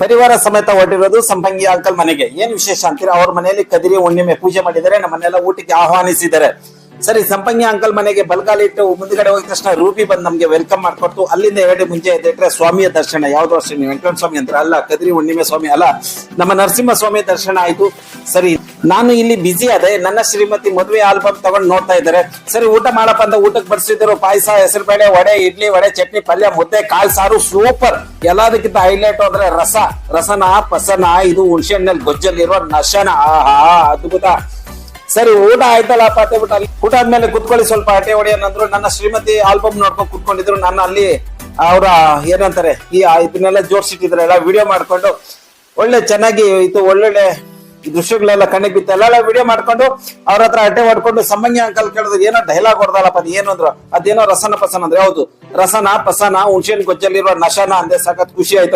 ಪರಿವಾರ ಸಮೇತ ಹೊರಟಿರೋದು ಸಂಪಂಗಿ ಅಂಕಲ್ ಮನೆಗೆ. ಏನ್ ವಿಶೇಷ ಅಂತೀರಾ? ಅವ್ರ ಮನೆಯಲ್ಲಿ ಕದಿರಿ ಹುಣ್ಣಿಮೆ ಪೂಜೆ ಮಾಡಿದ್ದಾರೆ, ನಮ್ಮನ್ನೆಲ್ಲ ಊಟಕ್ಕೆ ಆಹ್ವಾನಿಸಿದ್ದಾರೆ. ಸರಿ, ಸಂಪಂಗಿ ಅಂಕಲ್ ಮನೆಗೆ ಬಲ್ಗಾಲಿ ಇಟ್ಟು ಮುಂದ್ಗಡೆ ಹೋಗಿದ ತಕ್ಷಣ ರೂಪಿ ಬಂದ್ ನಮ್ಗೆ ವೆಲ್ಕಮ್ ಮಾಡ್ಕೊಟ್ಟು ಅಲ್ಲಿಂದ 2 ಮುಂಚೆ ಎದ್ದಿಟ್ರೆ ಸ್ವಾಮಿಯ ದರ್ಶನ. ಯಾವ್ದು ಅಷ್ಟೇ, ವೆಂಕಟ ಸ್ವಾಮಿ ಅಂತ ಅಲ್ಲ, ಕದಿರಿ ಹುಣ್ಣಿಮೆ ಸ್ವಾಮಿ ಅಲ್ಲ, ನಮ್ಮ ನರಸಿಂಹ ಸ್ವಾಮಿ ದರ್ಶನ ಆಯ್ತು. ಸರಿ, ನಾನು ಇಲ್ಲಿ ಬಿಸಿ ಅದೇ, ನನ್ನ ಶ್ರೀಮತಿ ಮದುವೆ ಆಲ್ಬಮ್ ತಗೊಂಡು ನೋಡ್ತಾ ಇದ್ದಾರೆ. ಸರಿ, ಊಟ ಮಾಡಪ್ಪ ಅಂತ ಊಟಕ್ಕೆ ಬರ್ಸಿದ್ರು. ಪಾಯಸ, ಹೆಸರುಬೇಳೆ, ವಡೆ, ಇಡ್ಲಿ, ವಡೆ, ಚಟ್ನಿ, ಪಲ್ಯ, ಮುದ್ದೆ, ಕಾಳು ಸಾರು, ಸೂಪರ್. ಎಲ್ಲದಕ್ಕಿಂತ ಹೈಲೈಟ್ ಅಂದ್ರೆ ರಸನ ಪಸನ, ಇದು ಹುಣಸೆ ಹಣ್ಣಲ್ಲಿ ಗೊಜ್ಜಲ್ಲಿರುವ ನಶನ, ಆಹಾ ಅದ್ಭುತ. ಸರಿ, ಊಟ ಆಯ್ತಲ್ಲಪ್ಪ ಅಂತ ಬಿಟ್ಟು ಅಲ್ಲಿ ಊಟ ಆದ್ಮೇಲೆ ಕುತ್ಕೊಳ್ಳಿ ಸ್ವಲ್ಪ ಹಟೆ ಹೊಡೆಯನ್ನಂದ್ರು. ನನ್ನ ಶ್ರೀಮತಿ ಆಲ್ಬಮ್ ನೋಡ್ಕೊಂಡು ಕುತ್ಕೊಂಡಿದ್ರು. ನಾನು ಅಲ್ಲಿ ಅವರ ಏನಂತಾರೆ ಇದನ್ನೆಲ್ಲ ಜೋಡಿಸಿಟ್ಟಿದ್ರು, ಎಲ್ಲ ವಿಡಿಯೋ ಮಾಡ್ಕೊಂಡು ಒಳ್ಳೆ ಚೆನ್ನಾಗಿ ಇತ್ತು, ಒಳ್ಳೊಳ್ಳೆ ದೃಶ್ಯಗಳೆಲ್ಲ ಕಣ್ಣಿಗೆ ಬಿತ್ತು. ಎಲ್ಲ ವಿಡಿಯೋ ಮಾಡ್ಕೊಂಡು ಅವ್ರ ಹತ್ರ ಹಟೆ ಹೊಡ್ಕೊಂಡು ಸಂಬಂಗಿ ಅಂಕಲ್ ಕೇಳಿದ್ರು, ಏನೋ ಡೈಲಾಗ್ ಹೊಡೆದಲ್ಲಪ್ಪ, ಅದು ಏನು ಅಂದ್ರು. ಅದೇನೋ ರಸನ ಪಸನ ಅಂದ್ರೆ, ಹೌದು, ರಸನ ಪಸನ ಹುಣಸೆನ್ ಗೊಜ್ಜಲ್ಲಿರುವ ನಶನ ಅಂದೆ. ಸಖತ್ ಖುಷಿ ಆಯ್ತು ಅವ್ರಿಗೆ.